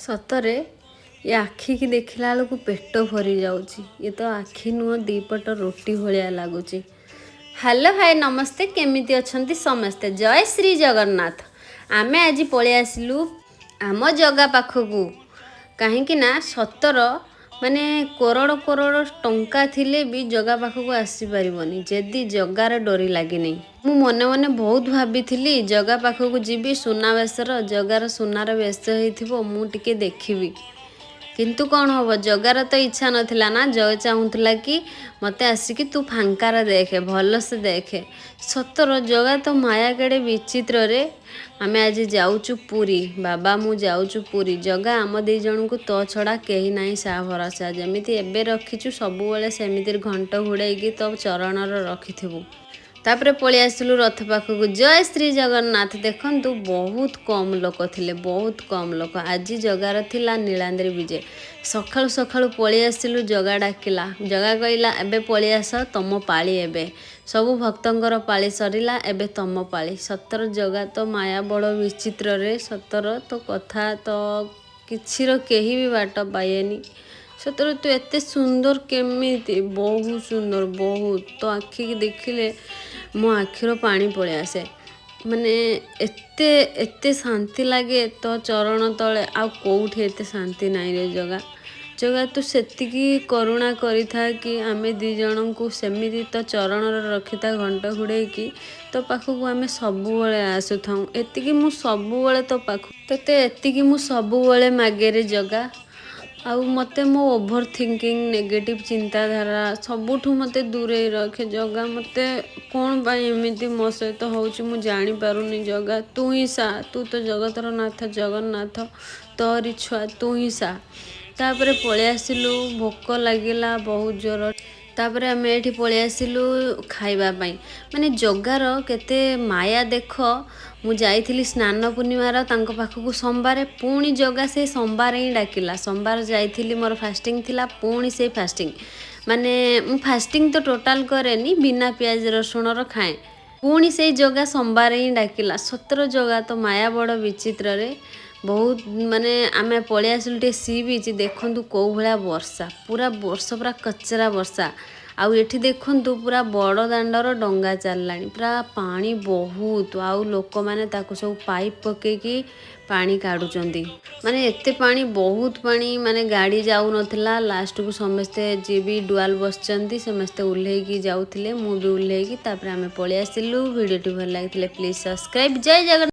सतरे ये आखि की देखला बेलू पेट भरी जाऊँगी। ये तो आखि नुह दीपट रोटी भाया लगुच। हेलो हाय नमस्ते, केमिति अछंती समस्ते। जय श्री जगन्नाथ। आमे आज पळि आसिलु आम जगा पाखकू कहीं ना सतर माने करोड़ करोड़ टंका थिले भी जगा पाखकू आसी पारिबनी जदि जगार डोरी लागी नहीं। मु मने मने बहुत भाभी जगा पाखकू जीवी सुना बेसर जगार सुनार बेस होइथिबो मु टिके देखिबी। किंतु कौन हम जगार तो इच्छा नाला ना, जय चाहूला कि मत आसिकी तू फांकार देखे भल से देखे। सतर जगा तो माया केड़े विचित्र रे। आमे आज जाऊचु पुरी, बाबा मु जाऊचु पुरी। जगा आम दी जन को तो छड़ा कहीं ना सा भरोसा जमीती एबे रखीचु सबु बेले सेमिति घंट घोड़ेगी तो चरण रखिथिबु। तापरे पळि आसिलु रथ पाखकू। जय श्री जगन्नाथ। देखंतु बहुत कम लोक थिले, बहुत कम लोक। आज जगार थिला नीलांद्री विजय। सखाळु सखाळु पळि आसिलु, जगा डाकिला। जगा कहला एबे पळि आस तम पाଳି एबे। सबु भक्तंकर पाଳି सरिला, एबे तम पाଳି। सतर जगा तो माया बड़ विचित्र रे। सतर तो कथा तो किछिर केही भी बाट पाएनी। सतर तू एते सुंदर केमिति, बहुत सुंदर बहुत। तो आखि की देखिले मो आखिर पानी पड़े आसे। माने एते एते शांति लगे तो चरण तले आ कोउठी एते शांति नाई रे जगा। जगा तू सेतिकी करुणा करी था कि आमे दी जन को सेमिति तो चरण रखिता घंट घुड़े की तो पाखकू आमे सबु बेले आसु थाऊ। एतिकी मु सबु बेले तो पाख तते एतिकी मु सबु बेले मागे रे जगा। आउ मते मो ओभर थिंकिंग नेगेटिव चिंताधारा सबुठू मते दूरे रखे जगा। मते कौन पाई एमिति मो सहित होउची मु जानी पारुनी। जगा तू ही सा, तू तो जगतर नाथ जगन्नाथ, तोरी छुआ तू ही सा। तापरे पळि आसिलु, भोक लागिला बहुत जोर। तापरे आमे एठी पळि आसिलु खाइबा पाई। माने जगार केते माया देख। मु जाइथिली स्नान पूर्णिमार तांको पाखकू सोमवार, पुणी जगा से सोमवार ही डाकिला। सोमवार जाइथिली मोर फास्टिंग थिला, पुणी से फास्टिंग माने मु फास्टिंग तो टोटाल करेनी, बिना प्याज रसुण खाए। पुणी से जगा सोमवार ही डाकिला। सतर जगा तो माया बड़ विचित्र रे। बहुत माने आमे पळि आसिलु टे सी बीच। देखंतु को भला वर्षा, पूरा वर्षा पूरा कचरा वर्षा। आउ एठी देखंतु पूरा बड़ दांडर डंगा चललानी, पूरा पानी बहुत। आउ लोक माने ताको सब पाइप पकेकी पानी काढुचंदी। माने एते पानी बहुत पानी, माने गाड़ी जाऊ नथिला। लास्ट को समस्ते जे भी डुआल बसचंदी समस्ते उल्हेकी जाउथिले, मु भी उल्हेकी। तापरे आमे पळि आसिलु। वीडियो टी भल लागिथिले प्लीज सब्सक्राइब। जय जगन्नाथ।